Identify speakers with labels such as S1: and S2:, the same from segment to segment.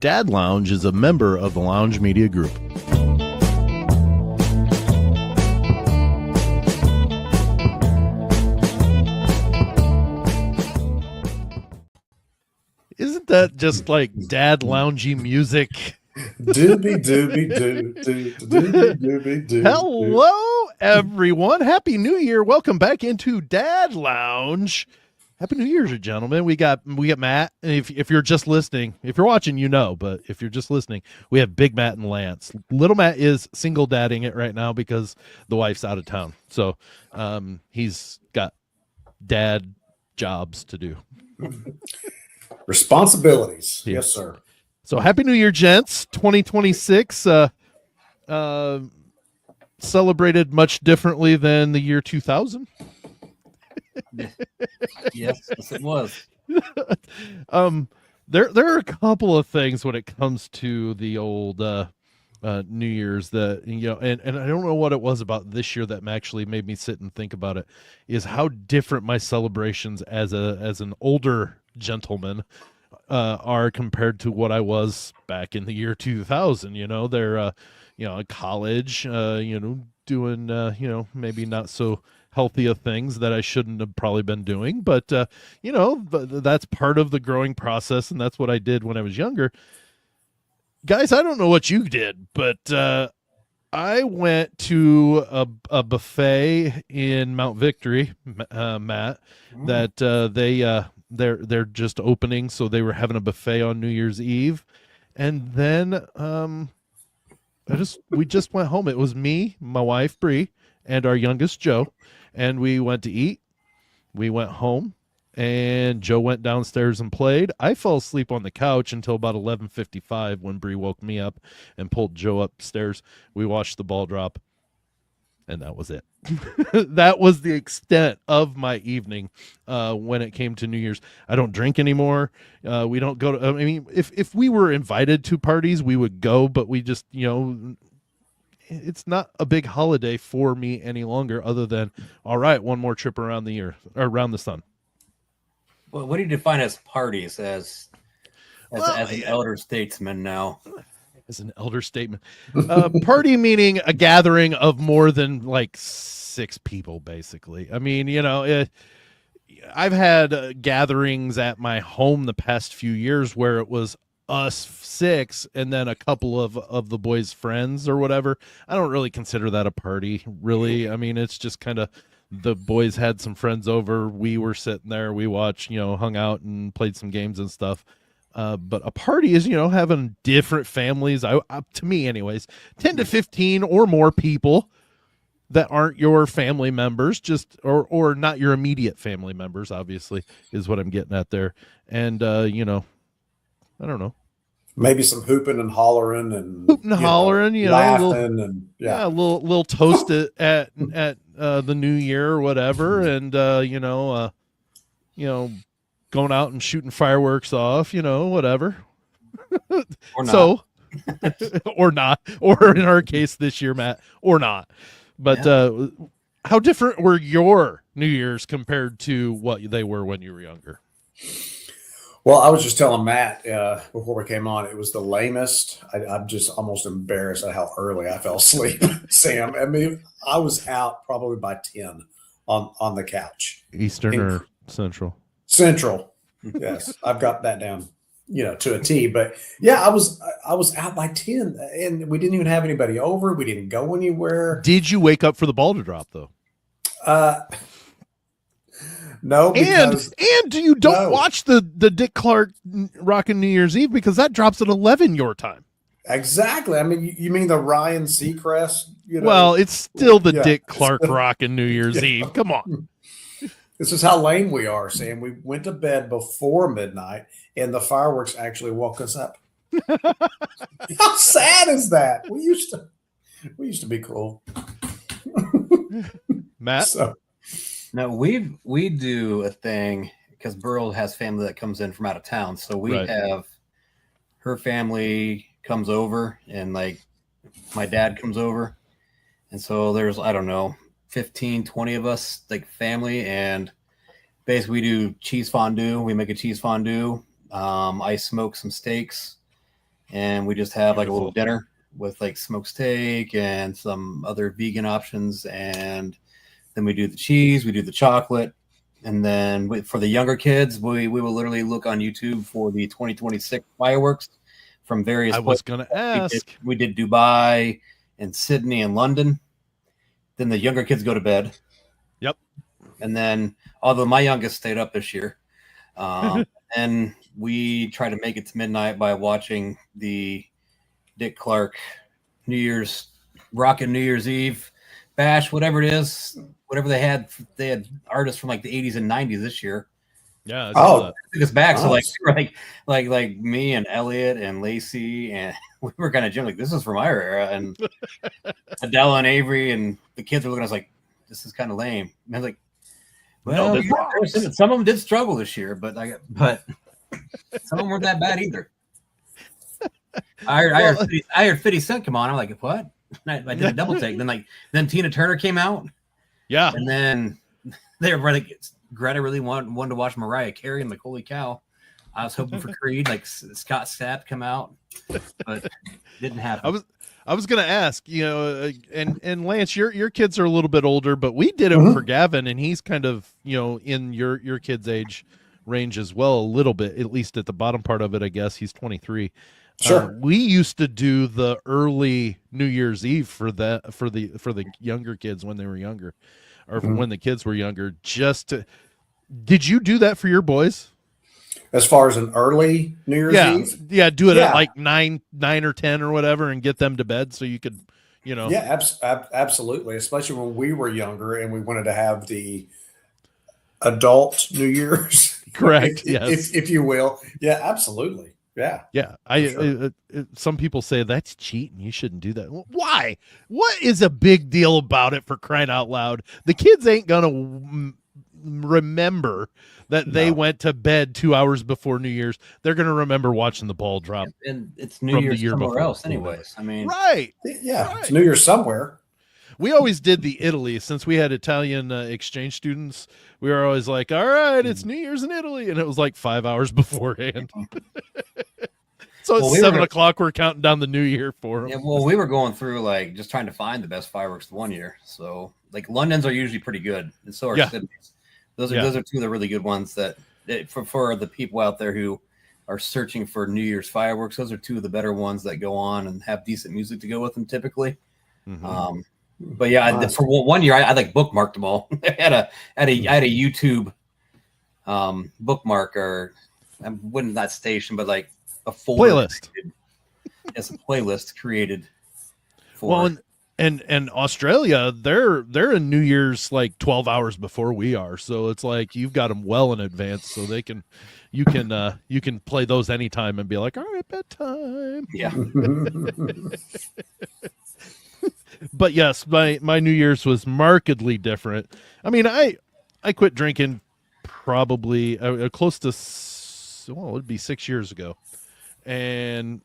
S1: Dad Lounge is a member of the Lounge Media Group. Isn't that just like dad loungy music?
S2: Doobie doobie doo doo doobie doobie doo.
S1: Hello, everyone. Happy New Year. Welcome back into Dad Lounge. Happy New Year's, gentlemen. We got Matt. If you're just listening, if you're watching, you know, but if you're just listening, we have Big Matt and Lance. Little Matt is single dadding it right now because the wife's out of town. So he's got dad jobs to do.
S2: Responsibilities.
S1: Yeah.
S2: Yes, sir.
S1: So happy New Year, gents. 2026 celebrated much differently than the year 2000.
S3: Yes, it was.
S1: There are a couple of things when it comes to the old New Year's that, you know, and I don't know what it was about this year that actually made me sit and think about it, is how different my celebrations as an older gentleman are compared to what I was back in the year 2000. You know, they're in college, doing maybe not so healthy of things that I shouldn't have probably been doing, but that's part of the growing process, and that's what I did when I was younger. Guys, I don't know what you did, but I went to a buffet in Mount Victory, Matt, that they're just opening, so they were having a buffet on New Year's Eve, and then we just went home. It was me, my wife Bree, and our youngest Joe, and we went to eat. We went home, and Joe went downstairs and played. I fell asleep on the couch until about 11:55 when Bree woke me up and pulled Joe upstairs. We watched the ball drop, and that was it. That was the extent of my evening when it came to New Year's. I don't drink anymore. We don't go to, I mean, if we were invited to parties, we would go, but we just, it's not a big holiday for me any longer, other than, all right, one more trip around the year, or around the sun.
S3: Well, what do you define as parties as an elder statesman now?
S1: As an elder statement. Party meaning a gathering of more than like 6 people, basically. I mean, I've had gatherings at my home the past few years where it was us 6 and then a couple of the boys' friends or whatever. I don't really consider that a party, really. I mean, it's just kind of the boys had some friends over. We were sitting there. We watched, hung out and played some games and stuff. But a party is, having different families. To me, anyways, 10 to 15 or more people that aren't your family members, just or not your immediate family members, obviously, is what I'm getting at there. And I don't know.
S2: Maybe some hooping and hollering and
S1: laughing
S2: and
S1: a little toast at the new year or whatever, and going out and shooting fireworks off, whatever.
S3: Or not.
S1: So, or not, or in our case this year, Matt, or not. But how different were your New Year's compared to what they were when you were younger?
S2: Well, I was just telling Matt before we came on, it was the lamest. I'm just almost embarrassed at how early I fell asleep, Sam. I mean, I was out probably by 10 on the couch.
S1: Eastern or Central?
S2: Central. Yes, I've got that down, to a T. But yeah, I was out by 10, and we didn't even have anybody over. We didn't go anywhere.
S1: Did you wake up for the ball to drop though?
S2: No,
S1: because you don't watch the Dick Clark Rockin' New Year's Eve because that drops at 11 your time.
S2: Exactly. I mean, you mean the Ryan Seacrest?
S1: Well, it's still the Dick Clark Rockin' New Year's Eve. Come on.
S2: This is how lame we are, Sam. We went to bed before midnight, and the fireworks actually woke us up. How sad is that? We used to be cool.
S1: Matt?
S3: No, we do a thing because Burl has family that comes in from out of town. So we have her family comes over, and like my dad comes over. And so there's, I don't know, 15, 20 of us, like family. And basically we do cheese fondue. We make a cheese fondue. I smoke some steaks. and we just have like a little
S1: Beautiful.
S3: dinner with like smoked steak and some other vegan options, and then we do the cheese, we do the chocolate, and then for the younger kids, we will literally look on YouTube for the 2026 fireworks from various
S1: I was
S3: places.
S1: gonna ask.
S3: We did Dubai and Sydney and London. Then the younger kids go to bed.
S1: Yep.
S3: And then, although my youngest stayed up this year, and we try to make it to midnight by watching the Dick Clark New Year's Rockin' New Year's Eve bash, whatever it is, whatever they had artists from like the 80s and 90s this year.
S1: Yeah. I saw that.
S3: Took us back.
S2: Nice.
S3: So like me and Elliot and Lacey, and we were kind of like, this is from our era, and Adele and Avery and the kids were looking at us like, this is kind of lame. And I was like, well,
S1: No, this
S3: some of them did struggle this year, but some of them weren't that bad either. I heard 50 Cent come on. I'm like, what? I did a double take. Then Tina Turner came out.
S1: Yeah.
S3: And then they were like, Greta really wanted to watch Mariah Carey. I'm like, holy cow. I was hoping for Creed, like Scott Stapp come out, but didn't happen.
S1: I was gonna ask, and Lance, your kids are a little bit older, but we did it for Gavin, and he's kind of in your kid's age range as well, a little bit, at least at the bottom part of it. I guess he's 23.
S2: Sure.
S1: We used to do the early New Year's Eve for the younger kids when they were younger, or when the kids were younger. Did you do that for your boys?
S2: As far as an early New Year's Eve?
S1: Yeah, do it at like 9 or 10 or whatever, and get them to bed so you could,
S2: Yeah, absolutely. Especially when we were younger and we wanted to have the adult New Year's.
S1: Correct. Yes.
S2: If you will. Yeah, absolutely. Yeah.
S1: Yeah.
S2: Sure.
S1: Some people say that's cheating. You shouldn't do that. Why? What is a big deal about it, for crying out loud? The kids ain't gonna remember that they went to bed 2 hours before New Year's. They're gonna remember watching the ball drop.
S3: And it's New Year's somewhere else, anyways. I mean,
S1: right?
S2: Yeah,
S1: right.
S2: It's New Year's somewhere.
S1: We always did the Italy, since we had Italian exchange students. We were always like, all right, it's New Year's in Italy. And it was like 5 hours beforehand. So it's 7 o'clock. We're counting down the new year for them.
S3: Yeah, well, we were going through like just trying to find the best fireworks one year. So like London's are usually pretty good, and so are Sydney's. Those are two of the really good ones that for the people out there who are searching for New Year's fireworks. Those are two of the better ones that go on and have decent music to go with them typically.
S1: Mm-hmm.
S3: But yeah, for 1 year, I like bookmarked them all. I had a YouTube bookmark, or I wouldn't that station, but like a folder
S1: playlist.
S3: It's a playlist created for.
S1: Well, and Australia, they're in New Year's like 12 hours before we are, so it's like you've got them well in advance, so you can play those anytime and be like, all right, bedtime.
S3: Yeah.
S1: But yes, my New Year's was markedly different. I mean, I quit drinking probably close to, it'd be 6 years ago. And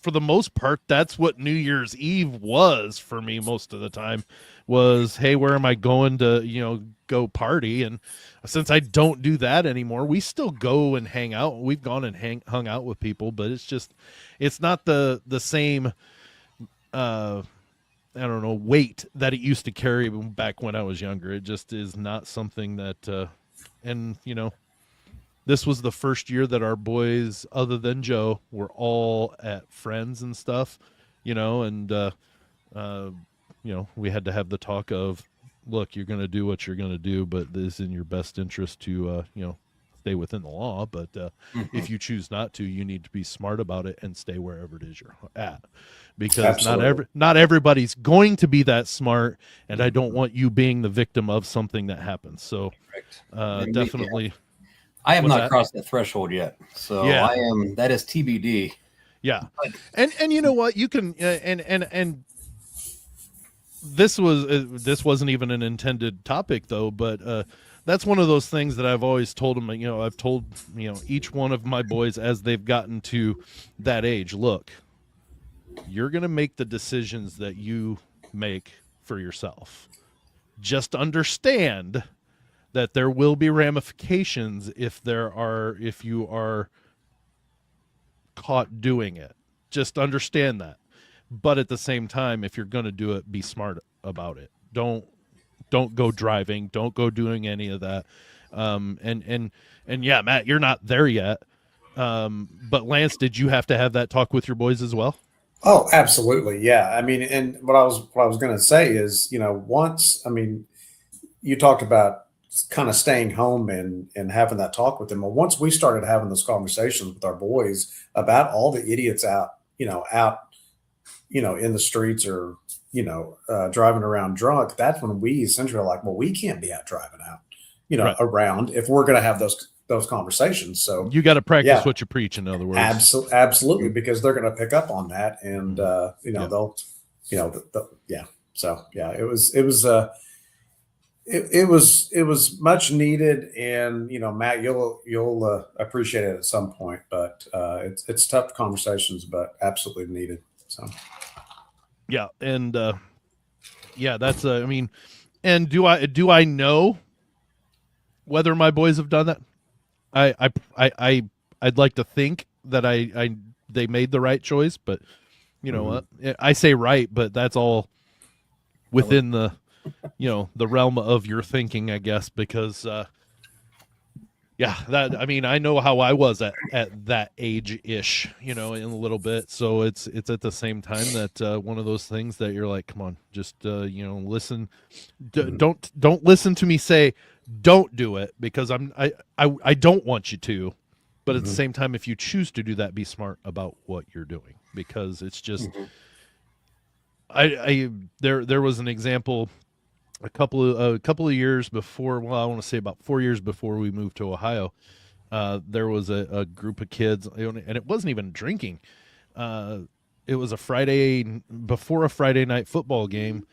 S1: for the most part, that's what New Year's Eve was for me most of the time, was, hey, where am I going to, go party? And since I don't do that anymore, we still go and hang out. We've gone and hung out with people, but it's not the same, I don't know, weight that it used to carry back when I was younger. It just is not something that, this was the first year that our boys, other than Joe, were all at friends and stuff, and, we had to have the talk of, look, you're going to do what you're going to do, but this is in your best interest to, stay within the law. But if you choose not to, you need to be smart about it and stay wherever it is you're at, because
S2: Absolutely.
S1: not everybody's going to be that smart. And I don't want you being the victim of something that happens. So definitely.
S3: I have not crossed that threshold yet, so I am. That is TBD.
S1: Yeah, and you know what, you can and this wasn't even an intended topic though, but that's one of those things that I've always told them. I've told each one of my boys as they've gotten to that age, look, you're gonna make the decisions that you make for yourself. Just understand that there will be ramifications if you are caught doing it. Just understand that. But at the same time, if you're going to do it, be smart about it. Don't go driving. Don't go doing any of that. And yeah, Matt, you're not there yet. But Lance, did you have to have that talk with your boys as well?
S2: Oh, absolutely. Yeah. I mean, and what I was going to say is, once, I mean, you talked about kind of staying home and having that talk with them. Well, once we started having those conversations with our boys about all the idiots in the streets or, driving around drunk, that's when we essentially are like, well, we can't be out driving out,
S1: Right.
S2: around if we're going to have those conversations. So
S1: You got to practice
S2: yeah,
S1: what you preach, in other words.
S2: absolutely, because they're going to pick up on that, and
S1: Yeah.
S2: they'll, yeah. So yeah, it was much needed, and Matt, you'll appreciate it at some point, but it's tough conversations, but absolutely needed. So
S1: Yeah, and yeah, that's I mean, and do I know whether my boys have done that? I'd like to think that they made the right choice, but you know what? I say right, but that's all within the the realm of your thinking, I guess, because yeah, that I mean, I know how I was at that age ish, in a little bit. So it's at the same time that one of those things that you're like, come on, just listen. Don't listen to me say don't do it, because I don't want you to, but at the same time, if you choose to do that, be smart about what you're doing, because it's just there was an example a couple of years before. Well, I want to say about 4 years before we moved to Ohio. There was a group of kids, and it wasn't even drinking. It was a Friday before a Friday night football game.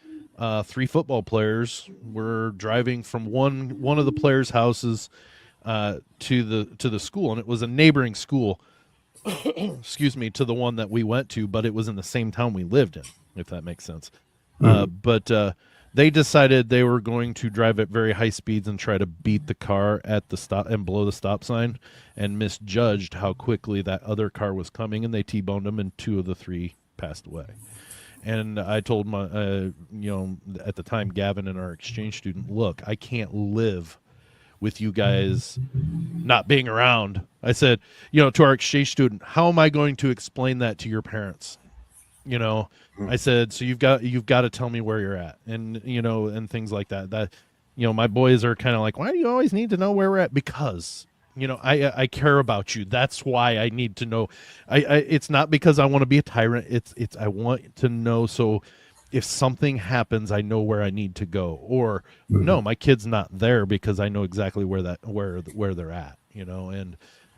S1: 3 football players were driving from one of the players' houses to the school, and it was a neighboring school. Excuse me, to the one that we went to, but it was in the same town we lived in, if that makes sense. But they decided they were going to drive at very high speeds and try to beat the car at the stop and blow the stop sign, and misjudged how quickly that other car was coming, and they T-boned them, and 2 of the 3 passed away. And I told my, at the time, Gavin and our exchange student, look, I can't live with you guys not being around. I said, to our exchange student, how am I going to explain that to your parents? I said, so you've got to tell me where you're at, and and things like that. That my boys are kind of like, why do you always need to know where we're at? Because I care about you. That's why I need to know. It's not because I want to be a tyrant. It's I want to know, so if something happens, I know where I need to go. Or no, my kid's not there, because I know exactly where they're at. And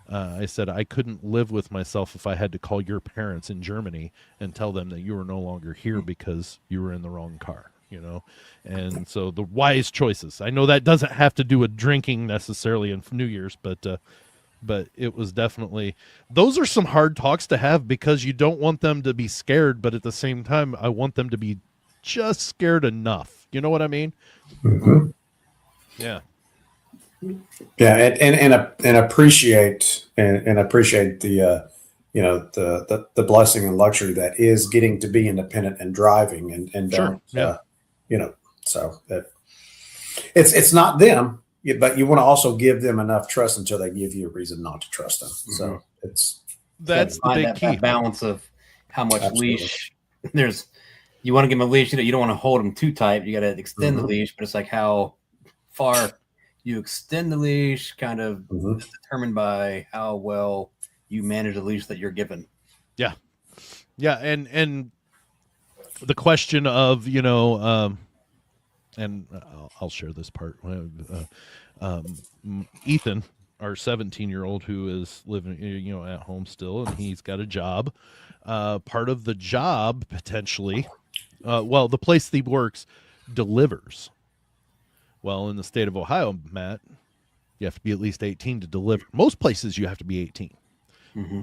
S1: I said I couldn't live with myself if I had to call your parents in Germany and tell them that you were no longer here because you were in the wrong car. And so the wise choices. I know that doesn't have to do with drinking necessarily in New Year's, but it was definitely, those are some hard talks to have, because you don't want them to be scared, but at the same time, I want them to be just scared enough. You know what I mean? Yeah.
S2: Yeah, and appreciate the the blessing and luxury that is getting to be independent and driving, and
S1: Sure.
S2: so that it's not them, but you want to also give them enough trust until they give you a reason not to trust them. So
S1: that's the big key.
S3: That balance of how much leash there's. You want to give them a leash, you don't want to hold them too tight. You got to extend the leash, but it's like how far you extend the leash, kind of is determined by how well you manage the leash that you're given.
S1: Yeah. And the question of, and I'll share this part. Ethan, our 17-year-old, who is living, at home still, and he's got a job. Part of the job, potentially, the place he works delivers. Well, in the state of Ohio, Matt, you have to be at least 18 to deliver. Most places you have to be 18.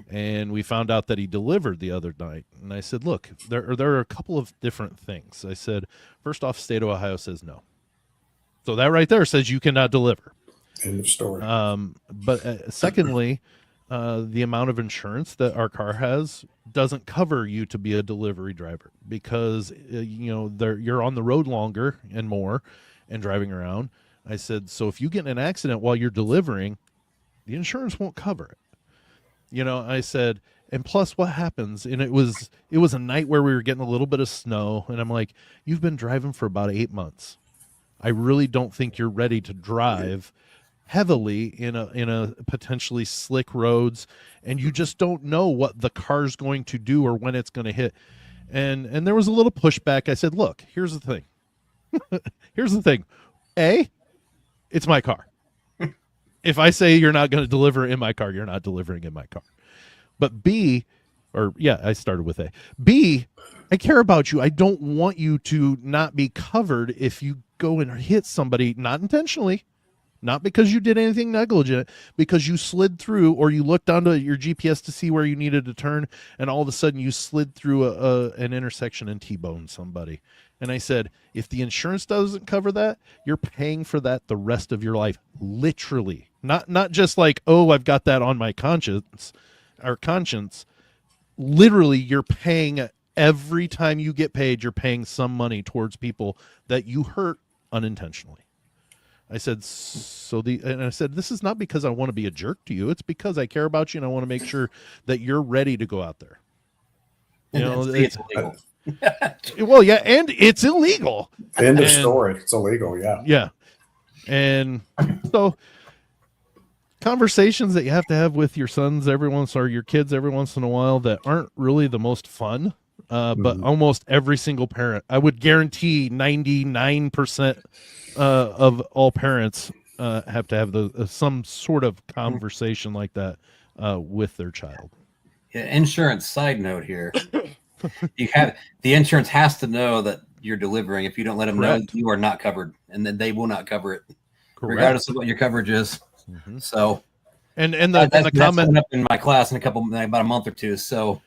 S1: And we found out that he delivered the other night. And I said, look, there are a couple of different things. I said, first off, state of Ohio says no. So that right there says you cannot deliver.
S2: End of story.
S1: But secondly, the amount of insurance that our car has doesn't cover you to be a delivery driver because you're on the road longer and more and driving around. I said, so if you get in an accident while you're delivering, the insurance won't cover it. I said, and plus what happens, and it was a night where we were getting a little bit of snow, and I'm like, you've been driving for about 8 months. I really don't think you're ready to drive heavily in a potentially slick roads, and you just don't know what the car's going to do or when it's going to hit. And there was a little pushback. I said, look, here's the thing. Here's the thing. A, it's my car. If I say you're not going to deliver in my car, you're not delivering in my car. But B, I started with A. B, I care about you. I don't want you to not be covered if you go and hit somebody, not intentionally, not because you did anything negligent, because you slid through or you looked onto your GPS to see where you needed to turn, and all of a sudden you slid through an intersection and T-boned somebody. And I said, if the insurance doesn't cover that, you're paying for that the rest of your life, literally. Not just like, oh, I've got that on my conscience. Literally, you're paying every time you get paid, you're paying some money towards people that you hurt unintentionally. I said, and I said, this is not because I want to be a jerk to you. It's because I care about you and I want to make sure that you're ready to go out there. It's illegal. Well, yeah, and it's illegal.
S2: End of story. It's illegal, yeah.
S1: Yeah. And so conversations that you have to have with your sons or your kids every once in a while that aren't really the most fun, but almost every single parent, I would guarantee 99% of all parents have to have some sort of conversation like that with their child.
S3: Yeah, insurance side note here. The insurance has to know that you're delivering. If you don't let them know, you are not covered, and then they will not cover it, regardless of what your coverage is. Mm-hmm. So,
S1: and the comment
S3: up in my class in about a month or two. So,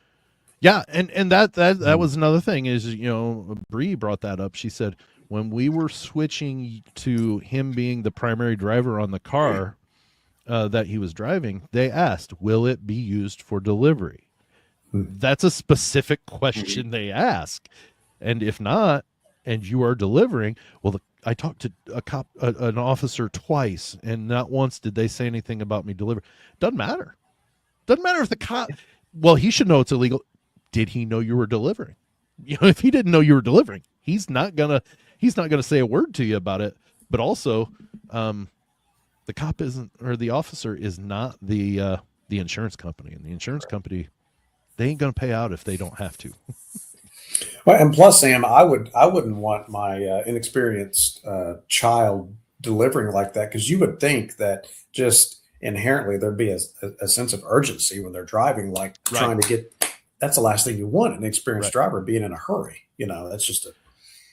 S1: yeah, and that was another thing is Bree brought that up. She said when we were switching to him being the primary driver on the car that he was driving, they asked, "Will it be used for delivery?" That's a specific question they ask. And if not, and you are delivering, well, I talked to an officer twice, and not once did they say anything about me delivering. Doesn't matter. Doesn't matter if the cop, well, he should know it's illegal. Did he know you were delivering? If he didn't know you were delivering, he's not gonna say a word to you about it. But also, the cop isn't, or the officer is not the insurance company, and the insurance company, they ain't going to pay out if they don't have to.
S2: Well, and plus, Sam, I wouldn't want my inexperienced child delivering like that, because you would think that just inherently there'd be a sense of urgency when they're driving, like trying to get. That's the last thing you want, an experienced driver being in a hurry. That's just a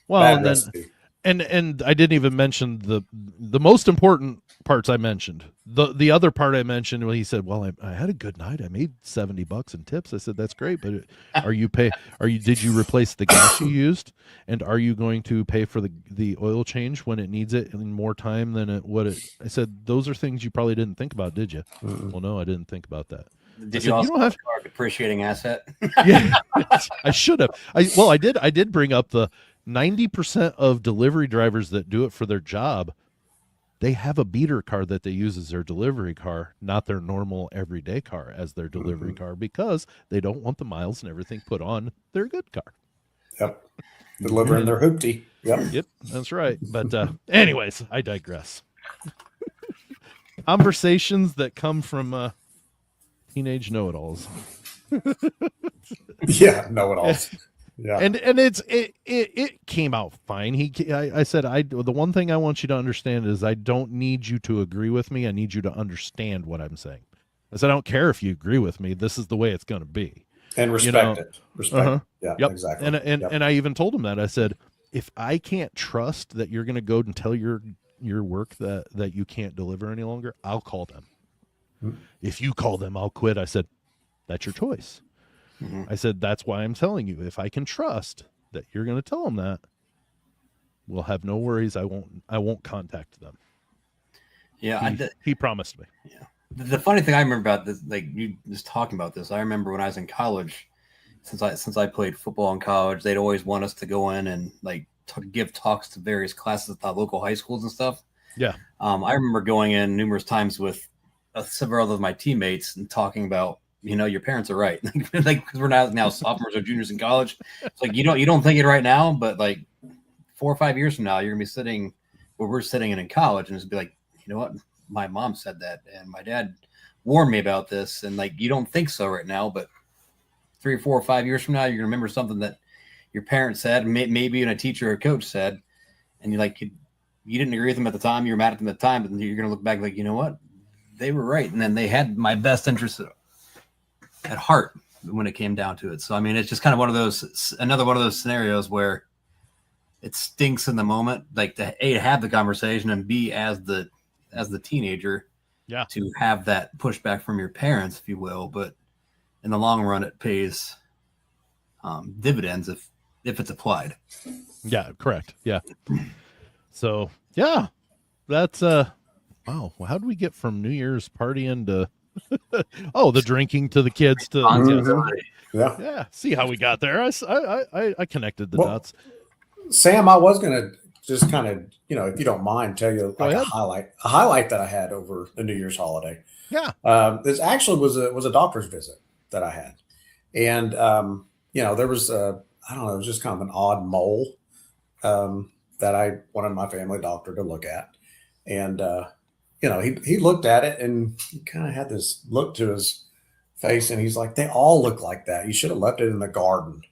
S2: bad recipe.
S1: And I didn't even mention the most important parts I mentioned. The other part I mentioned when he said, well, I had a good night. I made $70 in tips. I said, that's great. But did you replace the gas you used? And are you going to pay for the oil change when it needs it in more time than I said, those are things you probably didn't think about, did you? Mm-hmm. Well, no, I didn't think about that.
S3: Did you also have a depreciating asset?
S1: Yeah, I should have. I did bring up the 90% of delivery drivers that do it for their job, they have a beater car that they use as their delivery car, not their normal everyday car as their delivery car, because they don't want the miles and everything put on their good car.
S2: Yep. Delivering their hoopty.
S1: Yep, that's right. But anyways, I digress. Conversations that come from teenage know-it-alls.
S2: Yeah, know-it-alls. Yeah.
S1: And it came out fine. I said, the one thing I want you to understand is I don't need you to agree with me. I need you to understand what I'm saying. I said, I don't care if you agree with me. This is the way it's going to be.
S2: And respect it. Respect. Yeah,
S1: yep.
S2: Exactly.
S1: And I even told him that. I said, if I can't trust that you're going to go and tell your work that you can't deliver any longer, I'll call them. Mm-hmm. If you call them, I'll quit. I said, that's your choice. Mm-hmm. I said, that's why I'm telling you. If I can trust that you're going to tell them that, we'll have no worries. I won't contact them.
S3: Yeah,
S1: he promised me.
S3: Yeah, The funny thing I remember about this, like you just talking about this, I remember when I was in college, since I played football in college, they'd always want us to go in and like give talks to various classes at the local high schools and stuff.
S1: Yeah.
S3: I remember going in numerous times with several of my teammates and talking about, your parents are right. Like, because we're now sophomores or juniors in college. It's like, you don't think it right now, but like 4 or 5 years from now, you're gonna be sitting where we're sitting in college, and it's be like, you know what? My mom said that, and my dad warned me about this, and like, you don't think so right now, but 3 or 4 or 5 years from now, you're gonna remember something that your parents said, maybe even a teacher or a coach said, and you didn't agree with them at the time, you were mad at them at the time, but you're gonna look back like, you know what? They were right, and then they had my best interest at heart when it came down to it. So I mean, it's just kind of another one of those scenarios where it stinks in the moment, like to have the conversation, and B, as the teenager, to have that pushback from your parents, if you will. But in the long run, it pays dividends if it's applied.
S1: Yeah, correct. Yeah. So yeah, that's wow. Well, how do we get from New Year's partying to the drinking to the kids to yeah? See how we got there? I connected the dots.
S2: Sam, I was going to just kind of, if you don't mind, tell you like a highlight that I had over the New Year's holiday.
S1: Yeah.
S2: This actually was a doctor's visit that I had. And, there was I don't know, it was just kind of an odd mole that I wanted my family doctor to look at. And, he looked at it, and he kind of had this look to his face, and he's like, they all look like that. You should have left it in the garden.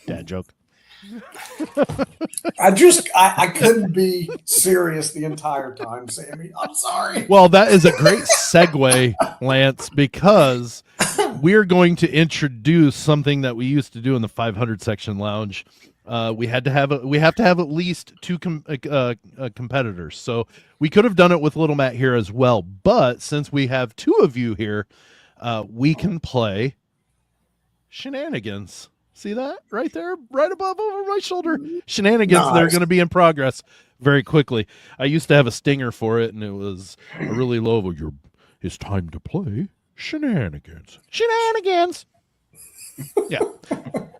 S1: Dad joke.
S2: I couldn't be serious the entire time, Sammy. I'm sorry.
S1: Well, that is a great segue, Lance, because we're going to introduce something that we used to do in the 500 section lounge. We have to have at least 2 competitors. So we could have done it with Little Matt here as well, but since we have 2 of you here, we can play Shenanigans. See that right there, right above over my shoulder? Shenanigans. Nice. They're going to be in progress very quickly. I used to have a stinger for it, and it was a really low. It's time to play Shenanigans. Shenanigans. Yeah.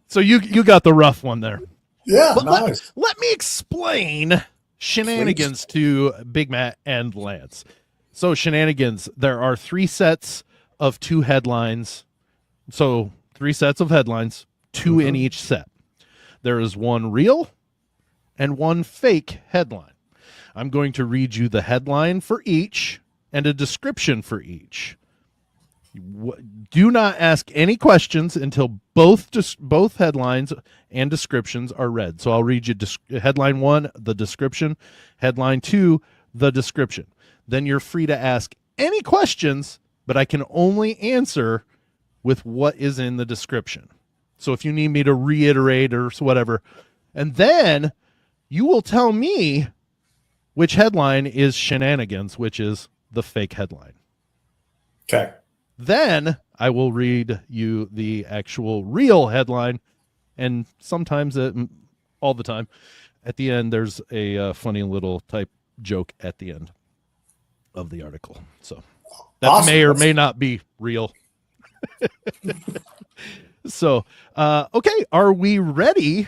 S1: So you got the rough one there.
S2: Yeah,
S1: but
S2: nice.
S1: Let me explain Shenanigans to Big Matt and Lance. So Shenanigans, there are 3 sets of 2 headlines. So 3 sets of headlines. 2 in each set. There is 1 real and 1 fake headline. I'm going to read you the headline for each and a description for each. Do not ask any questions until both headlines and descriptions are read. So I'll read you headline 1, the description, headline 2, the description. Then you're free to ask any questions, but I can only answer with what is in the description. So if you need me to reiterate or whatever, and then you will tell me which headline is Shenanigans, which is the fake headline.
S2: Okay.
S1: Then I will read you the actual real headline, and sometimes, all the time, at the end, there's a funny little type joke at the end of the article. So that awesome. May or may not be real. So, okay, are we ready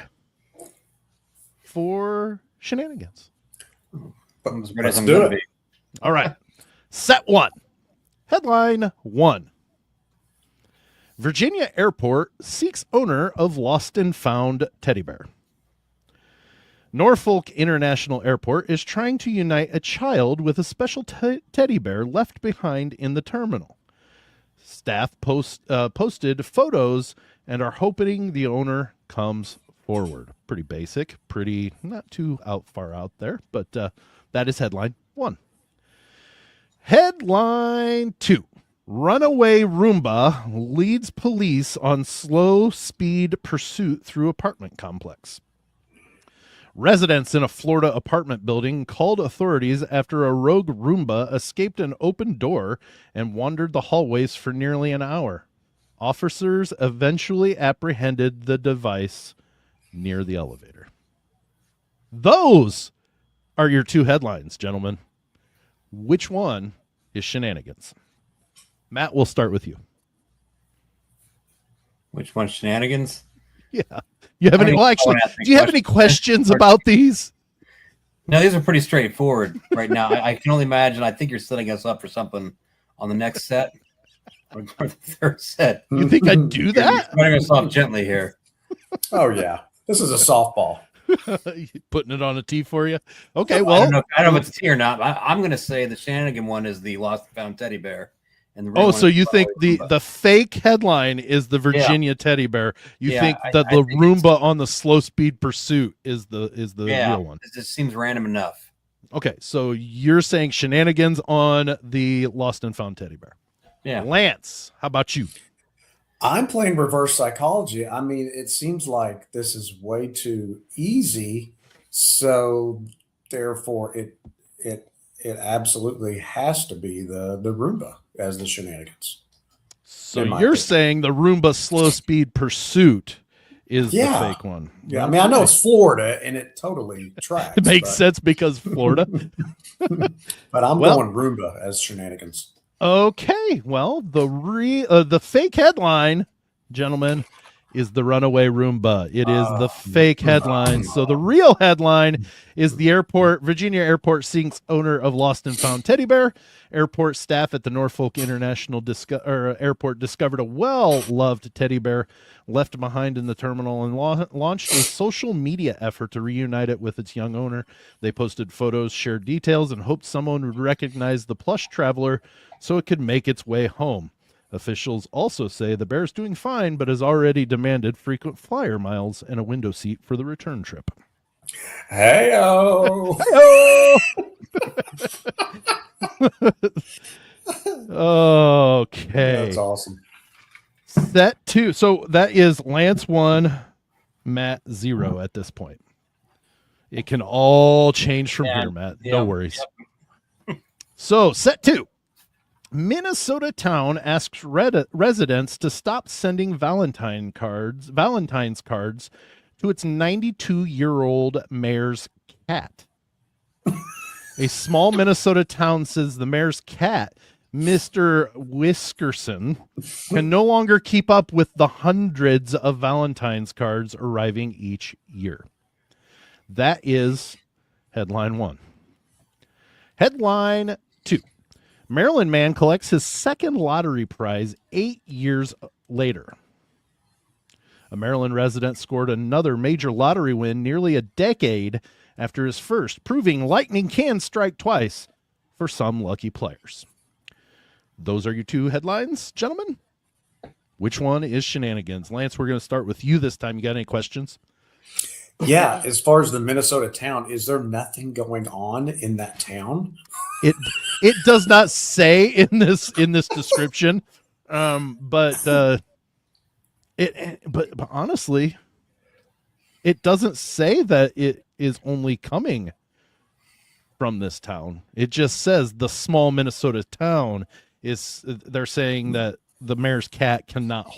S1: for Shenanigans?
S2: Let's do it.
S1: All right. Set 1. Headline 1. Virginia Airport seeks owner of lost and found teddy bear. Norfolk International Airport is trying to unite a child with a special teddy bear left behind in the terminal. Staff posted photos and are hoping the owner comes forward. Pretty basic, pretty not too far out there, but that is headline 1. Headline 2. Runaway Roomba leads police on slow speed pursuit through apartment complex. Residents in a Florida apartment building called authorities after a rogue Roomba escaped an open door and wandered the hallways for nearly an hour. Officers eventually apprehended the device near the elevator. Those are your two headlines, gentlemen. Which one is Shenanigans? Matt, we'll start with you.
S3: Which one's Shenanigans?
S1: Yeah. You have any? Well, actually, do you have any questions about these?
S3: No, these are pretty straightforward right now. I can only imagine. I think you're setting us up for something on the next set or the third set.
S1: You think I'd do that?
S3: You're running us off gently here.
S2: Oh yeah, this is a softball.
S1: Putting it on a tee for you. Okay, well,
S3: I don't know if it's a tee or not. I'm going to say the Shenanigan one is the Lost and Found teddy bear. And
S1: oh, so you think the fake headline is the Virginia teddy bear? You think that the Roomba on the slow speed pursuit is the real one?
S3: It just seems random enough.
S1: Okay, so you're saying Shenanigans on the Lost and Found teddy bear.
S3: Yeah.
S1: Lance, how about you?
S2: I'm playing reverse psychology. I mean, it seems like this is way too easy, so therefore it absolutely has to be the Roomba as the Shenanigans.
S1: So you're saying the Roomba slow speed pursuit is the fake one?
S2: Yeah, I mean, I know it's Florida, and it totally tracks.
S1: It makes sense because Florida.
S2: But I'm going Roomba as Shenanigans.
S1: Okay, well, the fake headline, gentlemen, is the runaway Roomba. It is the fake headline. So the real headline is the Virginia airport sinks owner of Lost and Found teddy bear. Airport staff at the Norfolk International Airport discovered a well-loved teddy bear left behind in the terminal and launched a social media effort to reunite it with its young owner. They posted photos, shared details, and hoped someone would recognize the plush traveler so it could make its way home. Officials also say the bear's doing fine, but has already demanded frequent flyer miles and a window seat for the return trip.
S2: Hey-o!
S1: Okay.
S2: That's awesome.
S1: Set 2. So that is Lance 1, Matt 0 at this point. It can all change from here, Matt. No worries. Yep. So set 2. Minnesota town asks residents to stop sending Valentine's cards to its 92-year-old mayor's cat. A small Minnesota town says the mayor's cat, Mr. Whiskerson, can no longer keep up with the hundreds of Valentine's cards arriving each year. That is headline 1. Headline 2. Maryland man collects his second lottery prize 8 years later. A Maryland resident scored another major lottery win nearly a decade after his first, proving lightning can strike twice for some lucky players. Those are your two headlines, gentlemen. Which one is Shenanigans? Lance, we're going to start with you this time. You got any questions?
S2: Yeah, as far as the Minnesota town, is there nothing going on in that town?
S1: It does not say in this description, but honestly, it doesn't say that it is only coming from this town. It just says the small Minnesota town is. They're saying that the mayor's cat cannot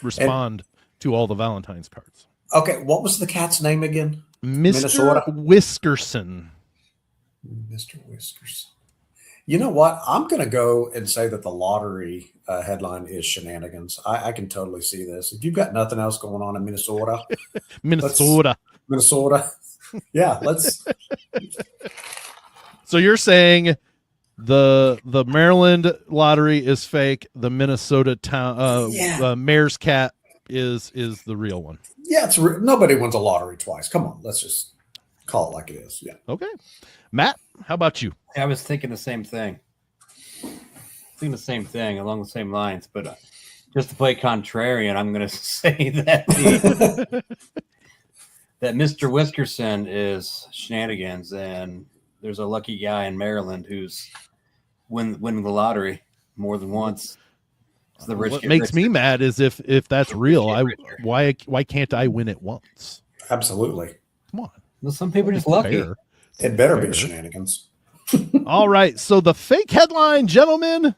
S1: respond to all the Valentine's cards.
S2: Okay, what was the cat's name again?
S1: Mr. Whiskerson.
S2: Mr. Whiskerson. You know what? I'm going to go and say that the lottery headline is Shenanigans. I can totally see this. If you've got nothing else going on in Minnesota. Minnesota. Yeah, let's.
S1: So you're saying the Maryland lottery is fake. The Minnesota town mayor's cat is the real one.
S2: Yeah, nobody wins a lottery twice. Come on, let's just call it like it is. Yeah.
S1: Okay. Matt, how about you?
S3: I was thinking the same thing. Along the same lines, but just to play contrarian, I'm going to say that that Mr. Whiskerson is Shenanigans, and there's a lucky guy in Maryland who's winning the lottery more than once.
S1: What makes me mad is if that's real, why can't I win it once?
S2: Absolutely.
S1: Come on.
S3: Well, some people are just lucky.
S2: Fair. It better be Shenanigans.
S1: All right. So the fake headline, gentlemen,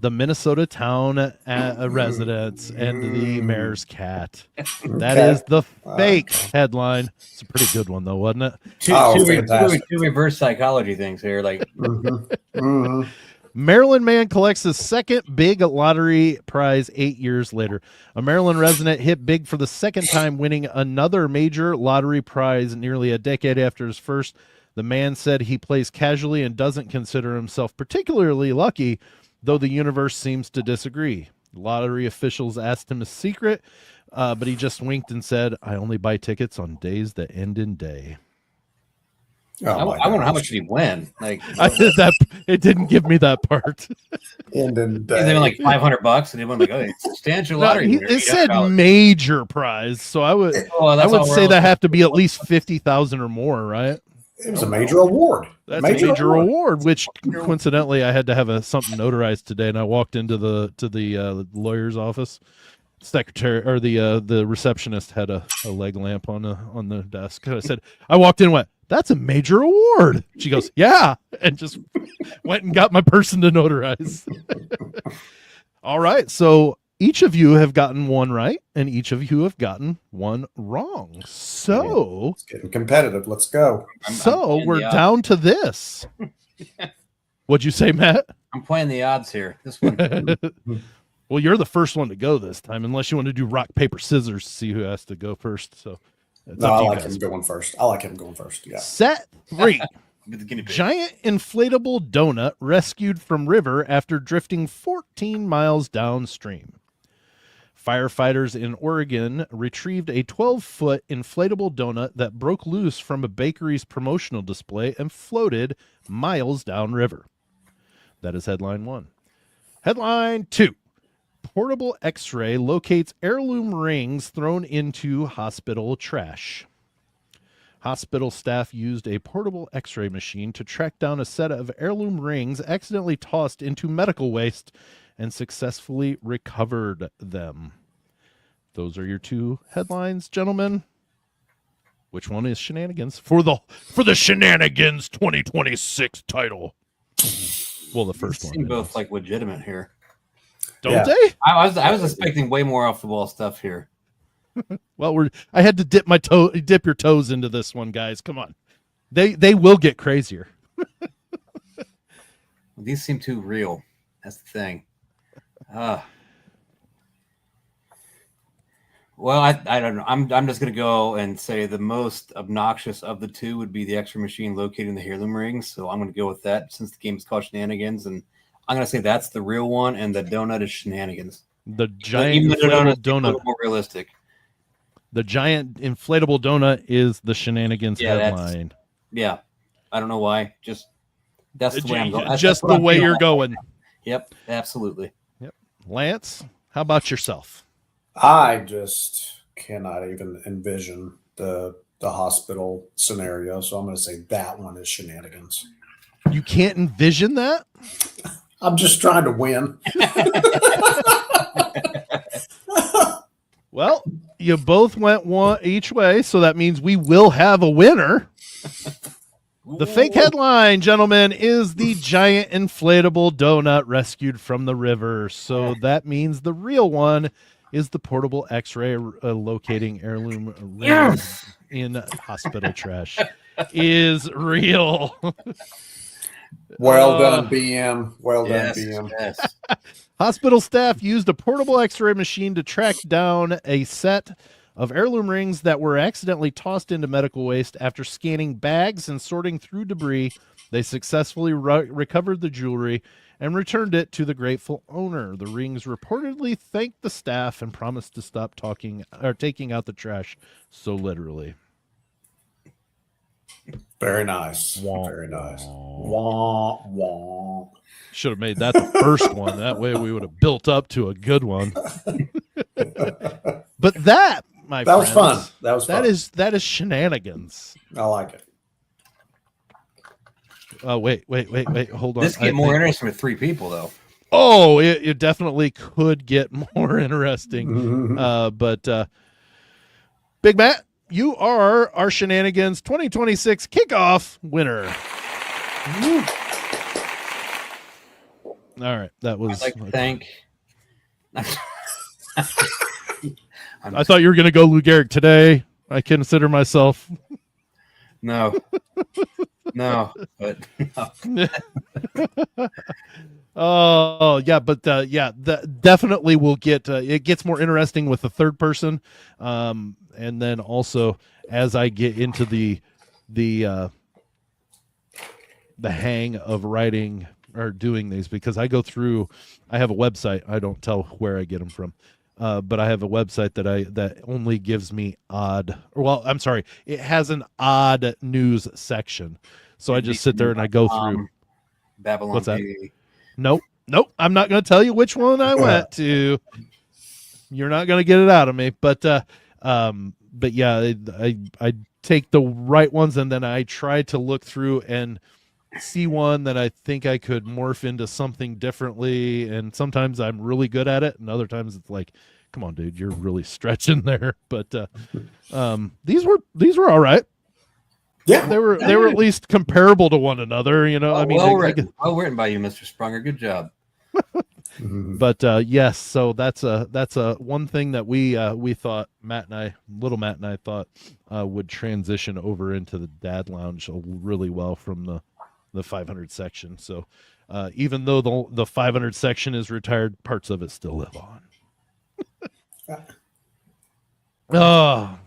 S1: the Minnesota town residents, and the mayor's cat. That is the fake headline. It's a pretty good one, though, wasn't it?
S3: Two reverse psychology things here. Like,
S1: Maryland man collects his second big lottery prize 8 years later. A Maryland resident hit big for the second time, winning another major lottery prize nearly a decade after his first. The man said he plays casually and doesn't consider himself particularly lucky, though the universe seems to disagree. Lottery officials asked him a secret, but he just winked and said, "I only buy tickets on days that end in day."
S3: I wonder how much did he win? Like,
S1: I did that. It didn't give me that part.
S2: End in day.
S3: Is it like $500? And he went like, "Oh, it's substantial lottery."
S1: It said major prize, so I would say that have to be at least 50,000 or more, right?
S2: It was a major award.
S1: That's a major award, which coincidentally I had to have something notarized today, and I walked into the lawyer's office. Secretary or the receptionist had a leg lamp on the desk. I said, I walked in and went, "That's a major award." She goes, "Yeah," and just went and got my person to notarize. All right, so each of you have gotten one right, and each of you have gotten one wrong. So
S2: it's getting competitive. Let's go.
S1: We're down to this. What'd you say, Matt?
S3: I'm playing the odds here. This one.
S1: Well, you're the first one to go this time, unless you want to do rock, paper, scissors to see who has to go first. So
S2: I like him going first. Yeah.
S1: Set 3. Giant inflatable donut rescued from river after drifting 14 miles downstream. Firefighters in Oregon retrieved a 12-foot inflatable donut that broke loose from a bakery's promotional display and floated miles downriver. That is headline 1. Headline 2. Portable X-ray locates heirloom rings thrown into hospital trash. Hospital staff used a portable X-ray machine to track down a set of heirloom rings accidentally tossed into medical waste and successfully recovered them. Those are your two headlines, gentlemen. Which one is Shenanigans for the Shenanigans 2026 title? Well, the first one.
S3: Seem both like legitimate here.
S1: Don't they?
S3: I was expecting way more off the wall stuff here.
S1: Well, I had to dip your toes into this one, guys. Come on. They will get crazier.
S3: These seem too real. That's the thing. Well, I don't know. I'm just gonna go and say the most obnoxious of the two would be the X-ray machine locating the heirloom rings. So I'm gonna go with that since the game is called Shenanigans, and I'm gonna say that's the real one, and the donut is Shenanigans.
S1: The giant inflatable donut.
S3: More realistic.
S1: The giant inflatable donut is the Shenanigans headline.
S3: Yeah, I don't know why. Just that's the way I'm going.
S1: Just the way you're going.
S3: Yep, absolutely.
S1: Yep. Lance, how about yourself?
S2: I just cannot even envision the hospital scenario, so I'm going to say that one is Shenanigans.
S1: You can't envision that?
S2: I'm just trying to win.
S1: Well, you both went one each way, so that means we will have a winner. The fake headline, gentlemen, is the giant inflatable donut rescued from the river. So that means the real one is the portable X-ray locating heirloom rings in hospital trash. Is real.
S2: Well done, BM. Well done, BM.
S3: Yes.
S1: Hospital staff used a portable X-ray machine to track down a set of heirloom rings that were accidentally tossed into medical waste. After scanning bags and sorting through debris, they successfully recovered the jewelry and returned it to the grateful owner. The rings reportedly thanked the staff and promised to stop taking out the trash so literally.
S2: Very nice.
S1: Wah,
S2: Very nice.
S1: wah.
S2: Wah, wah.
S1: Should have made that the first one. That way we would have built up to a good one. But that, my friends,
S2: was fun. That was fun.
S1: That is Shenanigans.
S2: I like it.
S1: Oh, wait. Hold on.
S3: This get more interesting with three people, though.
S1: Oh, it definitely could get more interesting. But Big Matt, you are our Shenanigans 2026 kickoff winner. All right, that was.
S3: I'd like to thank.
S1: I thought you were going to go Lou Gehrig today. I consider myself.
S3: No, but no.
S1: Oh yeah, but definitely will get. It gets more interesting with the third person, and then also as I get into the hang of writing or doing these, because I go through. I have a website. I don't tell where I get them from. But I have a website that only gives me odd. Well, I'm sorry, it has an odd news section. So I just sit there and I go through.
S3: Babylon.
S1: What's that? Nope. I'm not going to tell you which one I went to. You're not going to get it out of me. But yeah, I take the right ones and then I try to look through and see one that I think I could morph into something differently, and sometimes I'm really good at it, and other times it's like, come on, dude, you're really stretching there. But these were all right.
S2: Yeah,
S1: they were at least comparable to one another. You know, I mean,
S3: well written by you, Mr. Sprunger. Good job.
S1: But yes, so that's a one thing that we thought little Matt and I thought would transition over into the Dad Lounge really well from the 500 section. So even though the 500 section is retired, parts of it still live on. Well,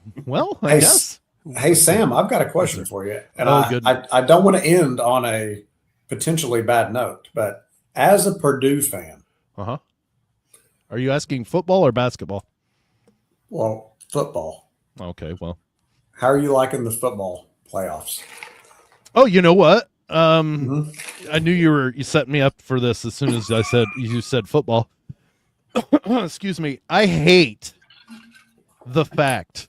S1: I guess.
S2: Hey, Sam, I've got a question for you. And I don't want to end on a potentially bad note, but as a Purdue fan.
S1: Uh-huh. Are you asking football or basketball?
S2: Well, football.
S1: Okay, well.
S2: How are you liking the football playoffs?
S1: Oh, you know what? I knew you set me up for this as soon as you said football. Excuse me. I hate the fact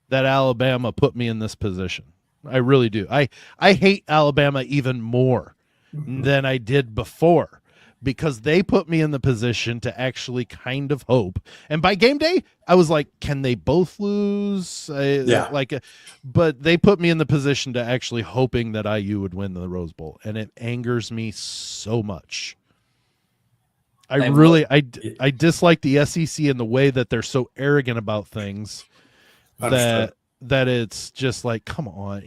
S1: that Alabama put me in this position. I really do. I hate Alabama even more than I did before, because they put me in the position to actually kind of hope. And by game day, I was like, can they both lose? But they put me in the position to actually hoping that IU would win the Rose Bowl. And it angers me so much. I dislike the SEC in the way that they're so arrogant about things that it's just like, come on,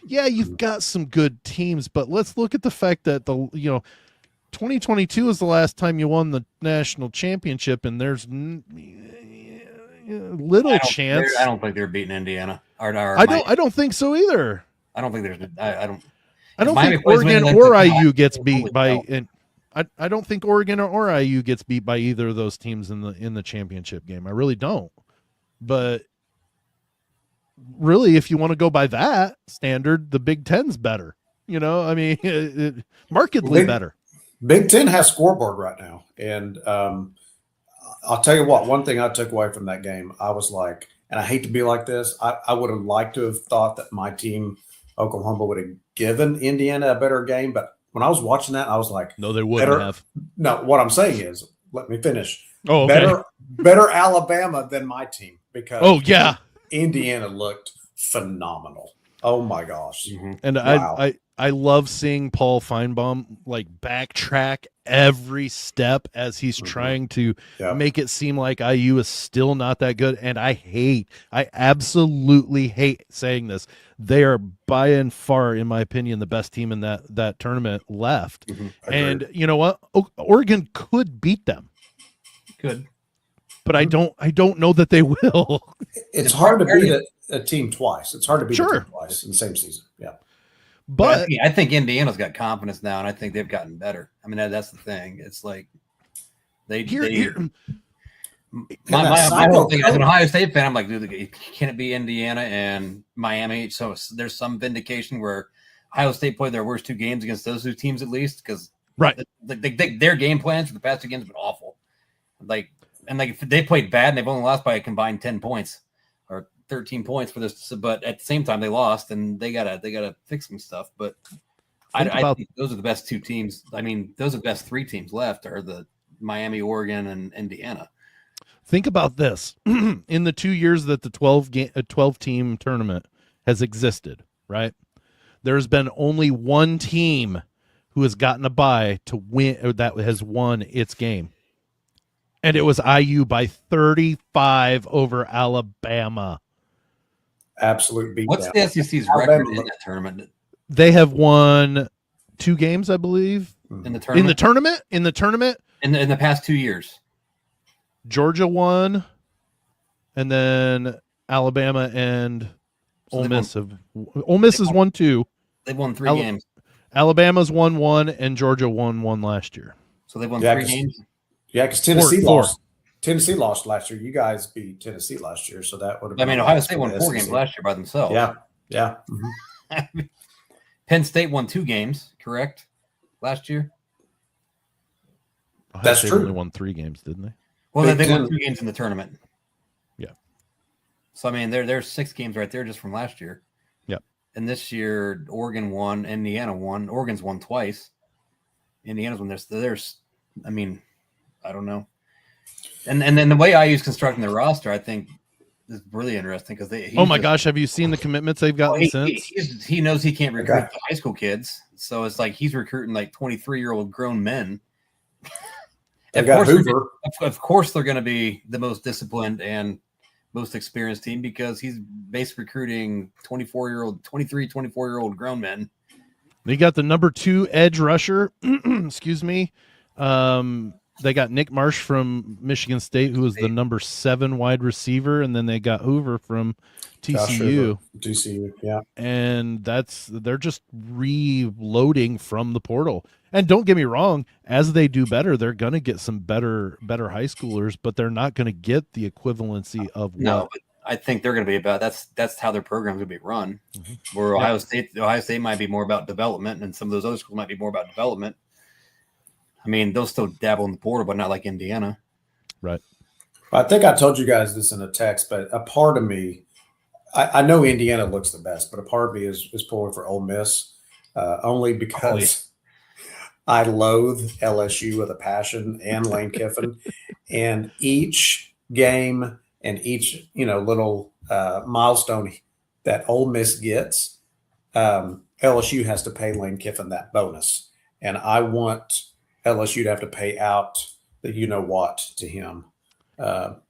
S1: yeah, you've got some good teams, but let's look at the fact that 2022 is the last time you won the national championship, and there's little chance.
S3: I don't think they're beating Indiana.
S1: I don't think so either.
S3: I don't think there's. I don't
S1: think Oregon or IU gets beat by. I don't think Oregon or IU gets beat by either of those teams in the championship game. I really don't. But really, if you want to go by that standard, the Big Ten's better. I mean, markedly better.
S2: Big Ten has scoreboard right now. And I'll tell you what, one thing I took away from that game, I was like, and I hate to be like this, I would have liked to have thought that my team, Oklahoma, would have given Indiana a better game. But when I was watching that, I was like,
S1: no, they wouldn't have.
S2: No, what I'm saying is, let me finish.
S1: Oh, okay.
S2: Better Alabama than my team, because
S1: yeah,
S2: Indiana looked phenomenal. Oh my gosh.
S3: Mm-hmm.
S1: And wow. I love seeing Paul Feinbaum backtrack every step as he's trying to make it seem like IU is still not that good. And I absolutely hate saying this. They are by and far, in my opinion, the best team in that tournament left.
S2: Mm-hmm.
S1: And you know what? Oregon could beat them.
S3: Good.
S1: But I don't know that they will.
S2: It's hard to beat a team twice. It's hard to beat a team twice in the same season. Yeah.
S3: But I think Indiana's got confidence now, and I think they've gotten better. I mean, that's the thing. It's like my whole thing as an Ohio State fan, I'm like, dude, can it be Indiana and Miami? So there's some vindication where Ohio State played their worst two games against those two teams, at least, because their game plans for the past two games have been awful. If they played bad and they've only lost by a combined 10 points or 13 points for this, but at the same time they lost, and they gotta fix some stuff. But I think those are the best two teams. I mean, those are the best three teams left are the Miami, Oregon, and Indiana.
S1: Think about this. In the 2 years that the 12 team tournament has existed, right? There's been only one team who has gotten a bye to win, or that has won its game. And it was IU by 35 over Alabama.
S2: Absolute beatdown.
S3: What's the SEC's
S2: Alabama
S3: record in that tournament?
S1: They have won 2 games, I believe.
S3: In the
S1: In the
S3: tournament?
S1: tournament,
S3: In the past 2 years.
S1: Georgia won, and then Alabama and Ole Miss have. Ole Miss has won 2.
S3: They've won 3 games.
S1: Alabama's won 1, and Georgia won 1 last year.
S3: So they've won 3 games.
S2: Yeah, because Tennessee
S1: Four.
S2: lost. Tennessee lost last year. You guys beat Tennessee last year, so that would have.
S3: I mean, Ohio State won 4 games last year by themselves.
S2: Yeah.
S3: Penn State won 2 games, correct? Last year.
S1: Ohio
S2: That's
S1: State
S2: true.
S1: only won 3 games, didn't they?
S3: Well, they won 2 games in the tournament.
S1: Yeah.
S3: So I mean, there's 6 games right there just from last year.
S1: Yep.
S3: And this year, Oregon won, Indiana won. Oregon's won twice. Indiana's won. There's, I mean, I don't know. And then the way IU's constructing their roster, I think, is really interesting because they.
S1: Oh my gosh, have you seen the commitments they've gotten since?
S3: He knows he can't recruit the high school kids, so it's like he's recruiting like 23-year-old grown men. Of course, they're going to be the most disciplined and most experienced team because he's basically recruiting 24-year-old grown men.
S1: They got the number 2 edge rusher. Excuse me. They got Nick Marsh from Michigan State, who was the number 7 wide receiver, and then they got Hoover from TCU.
S2: TCU, yeah.
S1: And they're just reloading from the portal. And don't get me wrong, as they do better, they're going to get some better high schoolers, but they're not going to get the equivalency of
S3: no. But I think they're going to be about that's how their program's going to be run. Mm-hmm. Where Ohio State might be more about development, and some of those other schools might be more about development. I mean, they'll still dabble in the portal, but not like Indiana.
S1: Right.
S2: I think I told you guys this in a text, but a part of me, I know Indiana looks the best, but a part of me is pulling for Ole Miss, only because I loathe LSU with a passion and Lane Kiffin, and each game and each little milestone that Ole Miss gets, LSU has to pay Lane Kiffin that bonus, and I want LSU to have to pay out the what to him, for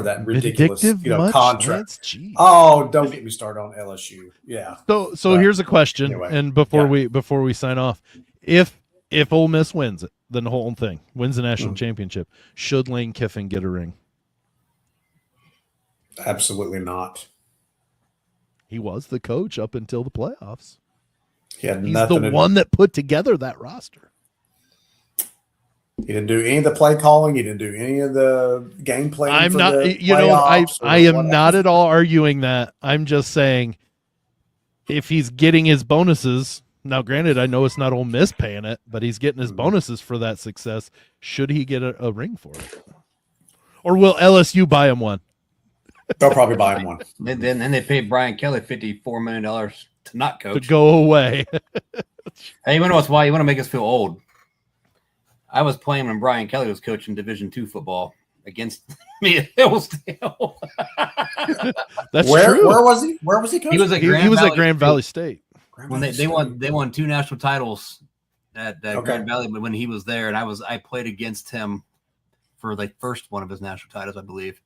S2: that ridiculous contract. Oh, don't get me started on LSU. Yeah.
S1: So here's a question,
S2: anyway,
S1: and before we sign off, if Ole Miss wins it, then the whole thing wins the national championship, should Lane Kiffin get a ring?
S2: Absolutely
S1: He was the coach up until the playoffs.
S2: He's
S1: the one that put together that roster.
S2: He didn't do any of the play calling. He didn't do any of the game planning.
S1: I'm not, I am not at all arguing that. I'm just saying if he's getting his bonuses, now granted, I know it's not Ole Miss paying it, but he's getting his bonuses for that success. Should he get a ring for it? Or will LSU buy him one?
S2: They'll probably buy him one.
S3: Then they paid Brian Kelly $54 million to not coach.
S1: To go away.
S3: Hey, you want to know what's why? You want to make us feel old. I was playing when Brian Kelly was coaching Division II football against me at Hillsdale.
S1: That's true.
S2: Where was he? Where was he coaching?
S1: He was at Grand Valley State.
S3: When they won 2 national titles at Grand Valley when he was there, and I played against him for the first one of his national titles, I believe.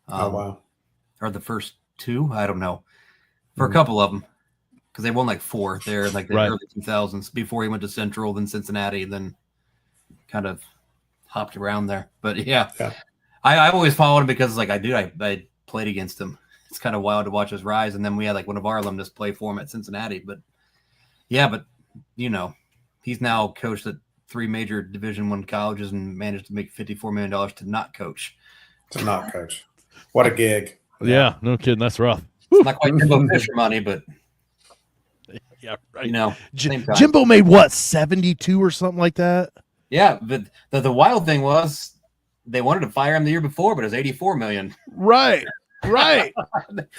S2: Oh wow!
S3: Or the first 2, I don't know, for a couple of them, because they won like 4 there in like the early 2000s before he went to Central, then Cincinnati, then kind of hopped around there. But yeah. I always followed him because like I played against him. It's kind of wild to watch his rise. And then we had like one of our alumnus play for him at Cincinnati. But he's now coached at 3 major Division I colleges and managed to make $54 million to not coach.
S2: What a gig.
S1: Yeah, no kidding. That's rough.
S3: It's not quite Jimbo Fisher money, but
S1: yeah, right.
S3: Jimbo
S1: made what, 72 or something like that?
S3: Yeah, but the wild thing was they wanted to fire him the year before, but it was $84 million.
S1: Right.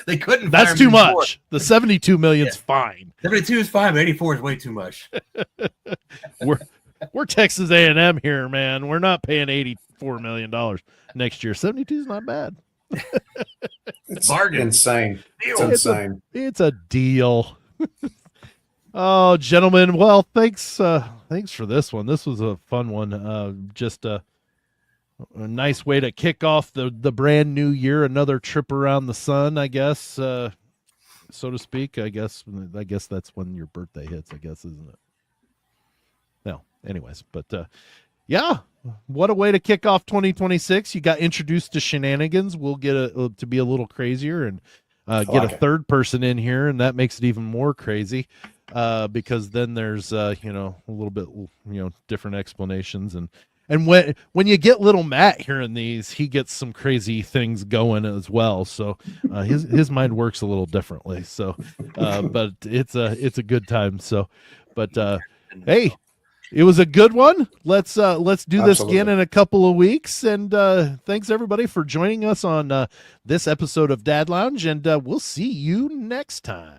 S3: They couldn't.
S1: That's too much. The 72 million's fine.
S3: 72 is fine, but 84 is way too much.
S1: We're Texas A&M here, man. We're not paying $84 million next year. 72 is not bad.
S2: It's bargain. Insane. It's insane.
S1: It's a deal. Oh, gentlemen, well, thanks for this one. This was a fun one. Just a nice way to kick off the brand new year. Another trip around the sun, I guess, so to speak. I guess that's when your birthday hits. I guess, isn't it? No, anyways, but yeah, what a way to kick off 2026. You got introduced to Shenanigans. We'll get to be a little crazier and get a third person in here, and that makes it even more crazy because then there's a little bit different explanations and when you get little Matt hearing these, he gets some crazy things going as well. So his mind works a little differently. So but it's a good time. So but hey, it was a good one. Let's do this again in a couple of weeks. And thanks everybody for joining us on this episode of Dad Lounge, and we'll see you next time.